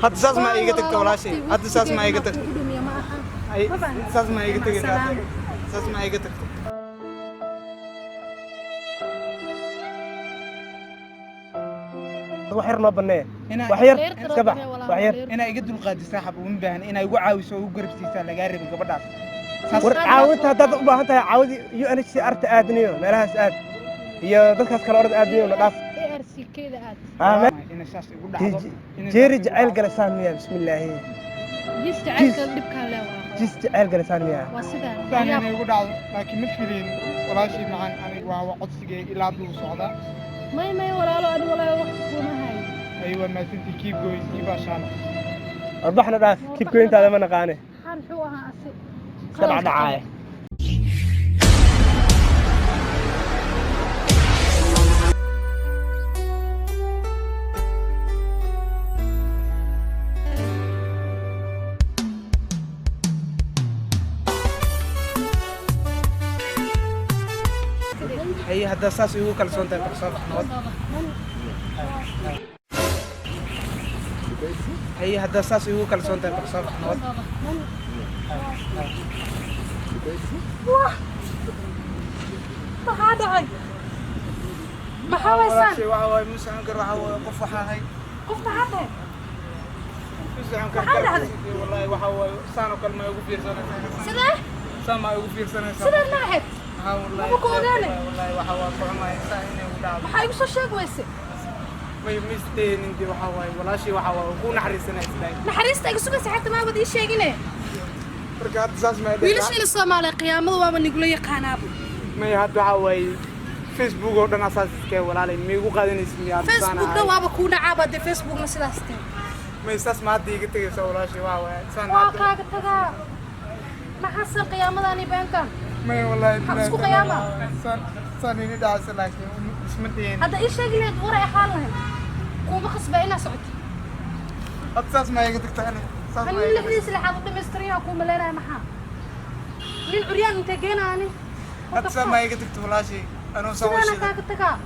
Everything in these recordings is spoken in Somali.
هاد ساس ما يقتك ولا شيء هاد ساس ما يقتك أي ساس ما يقتك ساس ما يقتك وحير لو بنيه وحير كبح وحير أنا يقدر القاضي صاحب ومبهن أنا يقول عاوز وقرب سيسان لقارب قبضات عاودت هذا ما أنت عاود يو أنا شيء أرت آدنيو ما لها سأد هي ذكرت كل أرض آدنيو نقاف ARC كذا آد إن الشاش يقول جيري جعل جلسان ميا بسم الله جيس تعال كذب كلا جيس جعل جلسان ميا وسيدا ثاني أنا يقول لكن مثلين ولا شيء معن أنا وهو قدسي إلى عبد الصعداء ما ولا له أنا ولا وقت وما هاي أيوة ما تنتي كيف جويس كيف عشان أربحنا ده كيف كنت هذا ما نقانه حنحوها سبع دعاية هي هذا أساس يقول كل سنة تكسر هي هذا أساس يقول كل سنة تكسر هذا عي محاوسان شيء وعوي مسحن كره وعوي قف حاهي قفت هذا مسحن كره والله وعوي سانو كلمة يقول في سنة سده سما يقول في سنة سده ناحد ها والله والله وعوي كلمة ساينة ودعم محايب شو شيء كويس ما يمستين انتي وعوي ولا شيء وعوي وكون حريصنا إسلاي نحريستك سوق حتى ما بدي شيء جنيه رجعت زاز ما ويلش إلى الصومال قيامة وما نقول لي قناب ما يهدو عوي فيسبوك ودنا أساس كي ولا لي ميجو قادين اسمي فيسبوك ده وابا كونا عباد فيسبوك مسلاستين ما يستاس ما تيجي تيجي سولا شيء وعوي واقع كتجا ما حصل قيامة داني بينكم ما والله حسكو قيامة سان ini dah selesai sementin هذا إيش شغلة ورا حالهم كوم بخص بينا سعود أساس ما يقدر تاني أنا اللي بدي سلاح ضد مستريها كوم لنا محا للعريان أنت جينا أنا أساس ما يقدر ولا شيء أنا سوي شيء أنا كتجا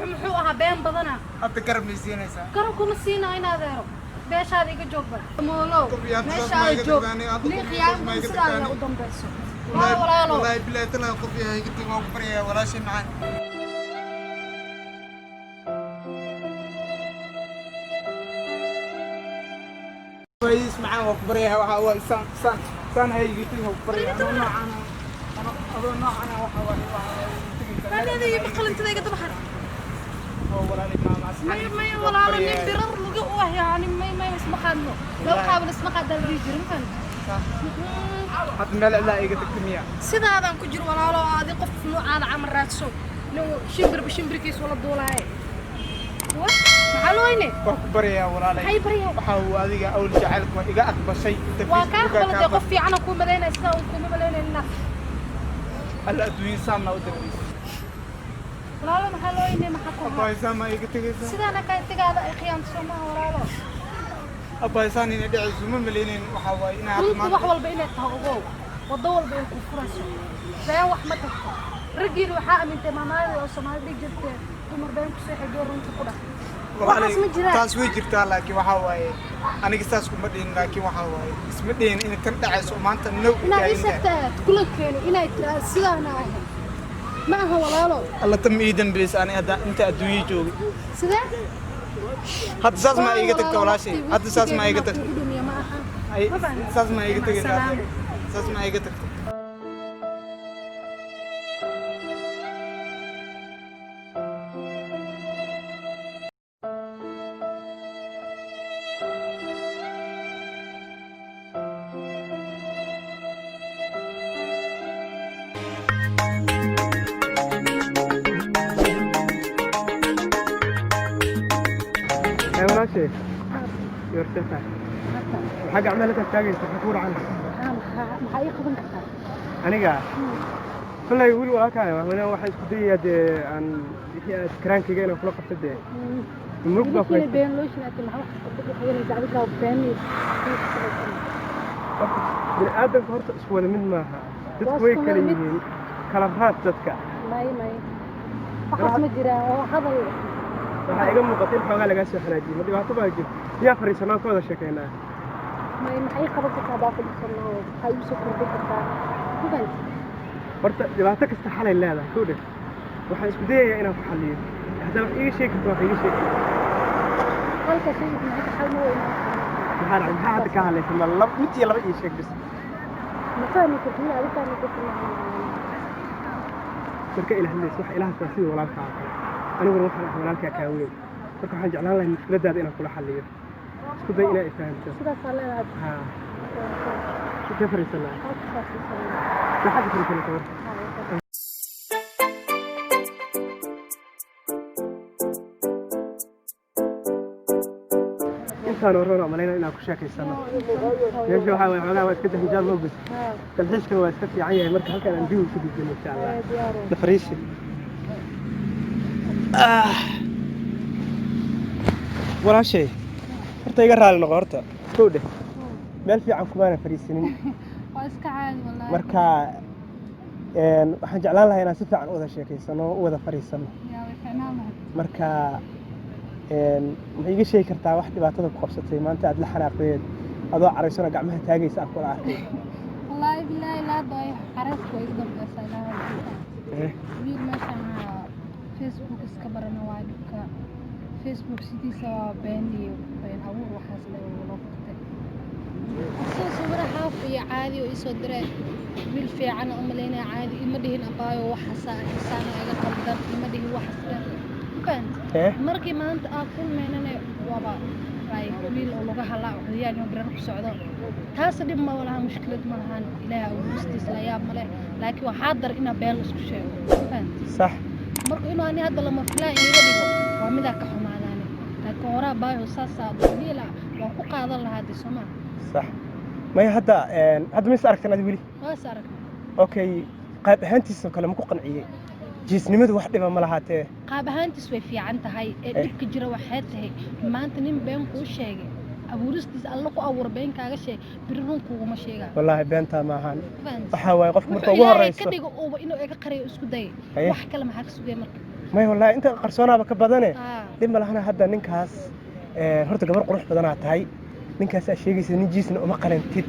محوها بين بدنا أتكرم نسينا إنسان كرم كل سينا أين هذا بيش هذا يجوب مولو مش هذا يجوب ليه خيام من سلا قدام بيسو ولا والله بلا تلا قفيها يقدر ما قفريها ولا شيء معاه كويس معاه وقفريها وهو سان هاي يقدر وقفريها أنا أظن أنا وحوي هذا يبقى أنت ذا قد بحر ولا لي ما ولا له يبرر لقوه يعني ما يسمح عنه لو حاول يسمح هذا اللي يجري مكان حتى لا يقدر كمية سيدا هذا كجر ولا له هذه قف نوع على عمر راسه لو شمبر كيس ولا الدولاء محلوينه بريا ولا لا هاي بريا وحاو هذيك أول جعلك وإذا أكبر شيء وكان بلد يقف في عنا كوم بدينا سنا وكوم بدينا لنا هلا دوين سامنا ودريس ولا له محلوينه محكوم أبا إنسان ما يقتل سيدا أنا كنت قاعدة خيام سوما ولا له أبا إنسان يدعي زمن ملينين وحواي كنت وحول بينك تهوجو والدول بين الفرنسا زي وحمتك رجل وحاء من تمامات وسماء دي جبت تمر بين كسيح دور وانت كده تاسوي جرتا لكن وحواي أنا قصاص كمدين لكن وحواي اسمدين إن كنت عايز وما أنت النوع أنا إيشتات كل كانوا إنا يتراسل أنا ما هو ولا له الله تم إيدن بس أنا هذا أنت أدوي جو سده هذا ساس ما يقدر ولا شيء هذا ساس ما يقدر أي ساس ما يقدر ساس ما يقدر شيء يرتفع حاجة عمالة تحتاج تفكر عنها حقيقة بنت أنا قاعد كله يقول ولا كان أنا واحد كدي عن كرانك جينا في لقطة ده المركبة في بين لوش لكن ما هو زعلك أو بيني من آدم فرط أسود من معها تسوي كلام هات تذكر ما فقط مجرى هذا waxaa iga muuqata in xoogaa lagaa soo xanaajiyey ma dhibaato baa jirta miyaa fariisanaa ka wada sheekaynaa maxay qaban kartaa baa fadhisanaa waxay u soo kordhin kartaa kuban horta dhibaato kasta xalay leedahay kuu dheh waxaan isku dayayaa inaan ku xalliyo haddaa wax iiga sheegi karta wax iiga sheegi halka shay maxay xal ma weyn maxaa dhacay maxaa hadda ka hadlaysa ma mid iyo laba ii sheeg bis ma fahmi kartid adiga ma kartid marka ilaahinaysa wax ilaaha saa sida walaalkaa kale aniguna waxaan ahay walaalkaa kaa weyn marka waxaan jeclaan lahay mushkiladaada inaan kula xalliyo isku day inaa ifahamto sidaasaa leedahay haa ka fariisanaa maxaad fariisanaa kabar intaan warrana malaynaa inaan ku sheekaysano meesha waxaa waay xogaa waa iska dahijaal moogis dalxiiskana waa iska fiican yahay marka halkaan aan diwi ku gudbino insha allah na fariisi walaashay horta iga raali noqo horta kow dheh meel fiican kumaana fariisanin waa iska caadi wallahi marka waxaan jeclaan lahaa inaan si fiican u wada sheekaysano u wada fariisano yaa way fiicnaan lahayd marka ma iga sheegi kartaa wax dhibaatada ku qabsatay maanta aad la xanaaqdeed adoo caraysana gacmaha taagaysa aan kula arkay wallahi billahi la doy xaraas way iga dambaysaa ilaahay wiil meeshaan Facebook iska barana waa dhibka Facebook sidiisa waa been iyo been abuur waxaas la loo qabtay soo sawira haaf iyo caadi oo isoo diray wiil fiican oo maleynaa caadi ima dhihin abaayo waxaas insaan iga qaldan ima dhihin waxaas markii maanta aan kulmeynana waaba wiil oo laga halaa cudiyaan oo garan ku socdo taas dhib ma walaha mushkilad ma lahan ilaahay awoostiisa la yaab male laakiin waxaa dar ina been isku sheego sax marka inuu ani hadda lama filaan iga dhigo waa mid ka xumaadaan laakiin horaa baayo saasa diila waa ku qaadan lahaa disoma sax may hadda mis aragtay wili waa arag okay qayb ahaantiisa kale ma ku qanciyay jiisnimadu wax dhiba ma lahaatee qaab ahaantiis way fiican tahay ee dhibka jira waxay tahay maanta nin been kuu sheegay abuuristiis alla ku abuur been kaaga sheeg biri run kuuma sheegaa wallaahi beenta ma ahan waxa waay qofka marka ugu horeyso ka dhigo oo inuu iga qariyo isku day wax kale maxaa ka sugay marka may wallaahi inta qarsoonaaba ka badane dib ma lahana hadda ninkaas horta gabar qurux badanaa tahay ninkaas aad sheegaysa nin jiisna uma qalantid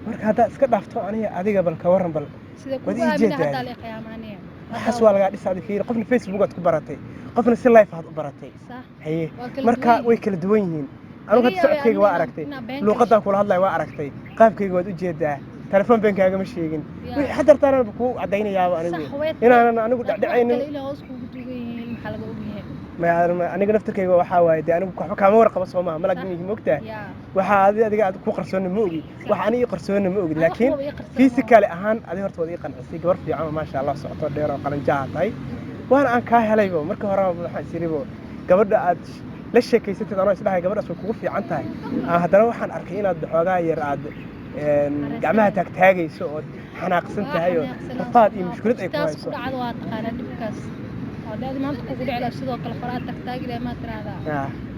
marka haddaad iska dhaafto aniga adiga bal ka warran bal sida ku aamina hadda la qiyaamaanaya waxaas waa laga dhisaa fiir qofna Facebook aad ku baratay qofna si live aad u baratay sax haye marka way kala duwan yihiin anigu socodkayga waa aragtay luuqadan kula hadlay waa aragtay qaabkayga waad u jeedaa telefoon beenkaaga ma sheegin wixii hadartaan ku cadaynayaa anigu inaan anigu dhacdhacaynin ilaa hoos kugu duugayn maxaa laga ogyahay ما أنا قلت لك وحاول أنا كم ورقة بس ما لقيني مقطع وحاذي هذه قرصون موجي وحني قرصون موجي لكن في سكالة أهان هذه هرت وظيقة نسيج ورفي عام ما شاء الله صعطة ديرة وقلن جاهتاي وأنا أنكاه هلايبو مركب هرا حسيريبو قبل أد ليش كي ستة أنا سلاح قبل أسوق وفي عنتها هذا لو حن أركينا الدحوجا يراد جماعة تاجي سود حنا قسمتها هيو فطاد مشكلة أي كويس هذا ما تقول على سيدو كل فرات تحتاج إلى ما ترى هذا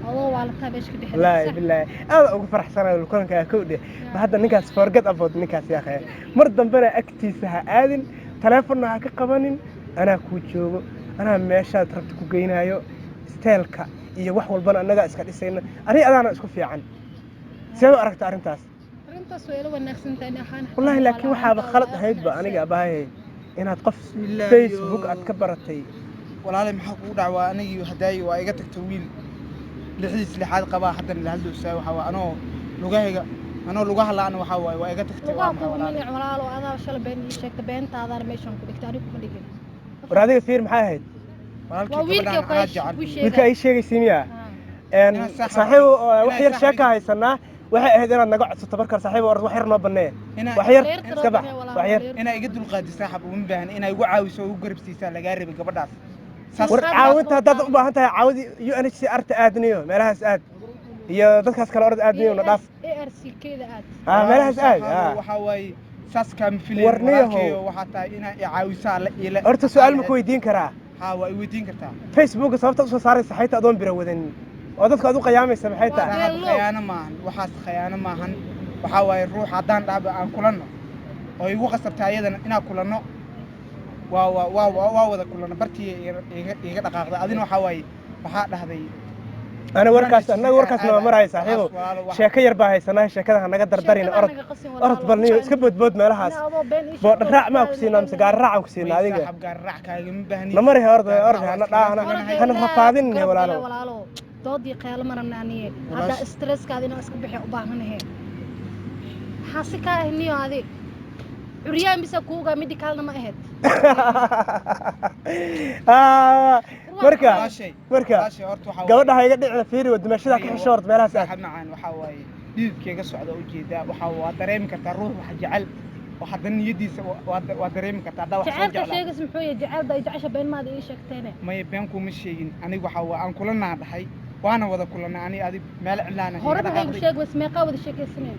الله والله تابش كده لا بالله أنا أقول فرح سنة الكون كأكودي بهذا نكاس فرقت أبود نكاس يا أخي مرة بنا أكتسها آذن تلفوننا كقبنين أنا كوتشو أنا ماشى تربت كوجينا يو ستيلك يوح والبنا النجا إسكت إسينا أنا أسكت في عن سوى أركت أرنتاس سؤال والناس أنت والله لكن وحاب خلط هيد بقى أنا جابها إنها تقف فيسبوك أتكبرتي walaalay maxaa kugu dhacwaa anigii hadaayi waa iga tagtay wiil lixdiis lixaad qabaa hadda la hadloosaa waxa waa anoo lugaha la'aan waxa waa iga tagtay walaalo adaa shalay been ii sheegtay beentaadana meeshan ku dhigtay anigu kuma dhigin war adiga fiir maxay ahayd wiilka ay sheegaysay miya saaxiib wax yar sheeka haysanaa waxay ahayd inaad naga codsato marka saaxiib wax yar noo banee wax yar iska bax wax yar inaa iga dulqaadi saaxiib uma baahan inaa igu caawiso oo u garabsiisaa lagaa rabay gabadhaas war caawinta haddaad u baahan tahay caawidi UNHCR ta aadniyo meelahaas aad iyo dadkaas kale orad aadniyo na dhaaf ARC-keeda aad meelahaas aad waxa way saas ka mifilay warkeeyo waxa tahay inaa i caawisaa la ila horta su'aal ma ku weydiin karaa waa i weydiin kartaa Facebook sababta u soo saaraysa xayta adoon bira wadan oo dadka aad u qiyaamaysa maxay tahay khiyaano maahan waxaas khiyaano maahan waxa way ruux haddaan dhaab aan kulanno oo igu qasabtay ayadana inaan kulanno waa wada kulana bartii iga dhaqaaqda adina waxa way waxaa dhahday أنا وركاس ما مراي صاحبه شاكي يربح سنة شاكي هذا نقدر درين أرض بلنيو إسكبت بود مالهاس بود رع ما كسينا مسجار رع كسينا هذيك نمري أرض أنا رفاضين ولا لا doodii qeyl marna aniye hada stress ka adina iska bixi u baahanahay xasi ka ahniyo adi uriyaan bisa kuuga medicalna ma ahayd marka gabadha iga dhicna fiiri wadmashada ka xishoort meelaha saaxib macaan waxa waaye dhiidkeyga socda u jeeda waxa dareemi kartaa ruux wax jecel waxa daniyadiisa waa dareemi kartaa hada wax soo jecel sheegas muxuu yahay jecelda ay jecesha been maad ii sheegteen may been kuma sheegin aniga waxa waa aan kula naadhahay waana wada kulana ani adi meel cilaana hore maxay sheeg was meeqa wada sheekaysaneen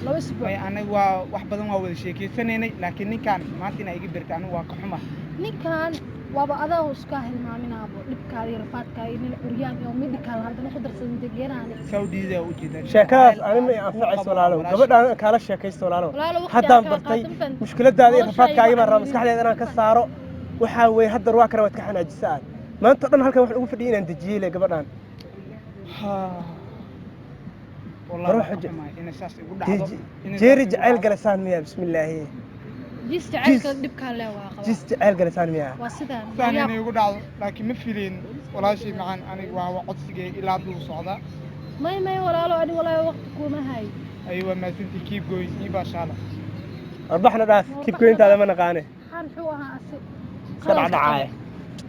laba isbuuc may aniga waa wax badan waa wada sheekaysaneenay laakiin ninkan maanta ina iga birta aniga waa ka xuma ninkan waaba adaa iska hilmaaminaabo dhibkaada iyo rafaadkaada iyo nin curyaan iyo medical haddana ku darsan deegaanaan Saudida u jeedan sheekadaas anima anfacayso walaalow gabadhaan kala sheekaysto walaalow haddaan bartay mushkiladaada iyo rafaadkaaga baan rabaa maskaxdeeda inaan ka saaro waxa weeye hadda waa kana waad ka xanaajisaa maanta dhan halkan waxaan ugu fadhiyay inaan dejiyay gabadhaan والله إن أساس يقول ده جيري جعل جلسان مياه بسم الله جيس جعل كذب كله واقع جيس جعل جلسان مياه واسدان ثاني أنا يقول ده لكن مفيلين ولا شيء معن أنا وهو قصدي إلى عبد الصعداء ما ولا له أنا ولا وقتكم هاي أيوة ما سنتي keep going يبقى شاله أربحنا ده keep going هذا ما نقانه حنحوها سبعة دعاية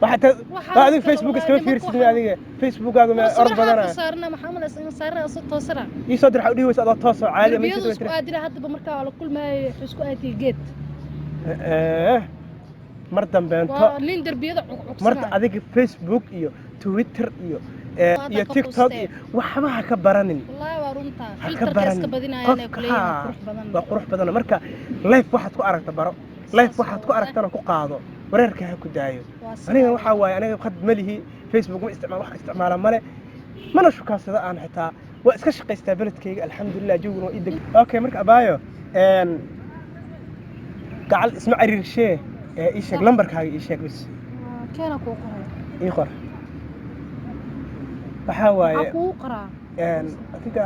وحتى هذا فيسبوك اسمه فيرسني هذه فيسبوك هذا ما أربعة أنا صارنا محمد صارنا صوت صرا يصدر حولي ويصدر توصل عالي ما يصير بيوصل قادر حتى بمركب على كل ما يحسكوا أتي جيت مرتم بنتو نندر بيضع مرت هذيك فيسبوك إيو تويتر إيو يا تيك توك وحما هكبرني والله ورنتا فلتر كاس كبدينا أنا كلية قروح بدنا مركب لايف واحد كأرك تبرو لايف واحد كأرك أنا كقاضو وريرك هاكو دايو أنا waxa waaye aniga qad malihi Facebook ma isticmaal wax isticmaala male mana shukaasada aan xitaa waa iska shaqaystaa baladkayga alxamdulillah joogo idin okay marka abaayo gacal isma cariirshe ii sheeg lambarkaaga ii sheeg bis keena ku qoray ii qor waxa waaye ku qora adiga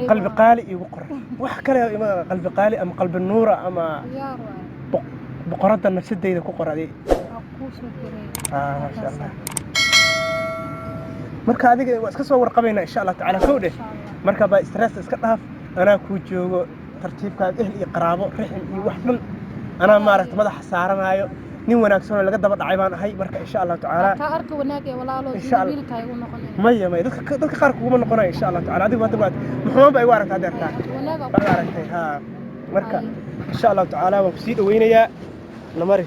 qalbi qaali igu qor wax kale ima qalbi qaali ama qalbi nuura ama بقرات النفس دي ku qoraday ما شاء الله marka adiga waa iska soo warqabayna insha Allah taala koode marka ba stress iska dhaaf ana ku joogo tartiibkaad ehl iyo qaraabo rixin iyo wax dhan ana maaragtay madax saaranayo nin wanaagsan oo laga daba dhacay baan ahay marka insha Allah taala ka arka wanaag ee walaalo wiilkaaga u noqonay maya dadka qaar kuma noqonay insha Allah taala adiga wada muxuu baa igu aragtaa deerta wanaag baa aragtay ha marka insha Allah taala waan ku sii dhaweynayaa نمري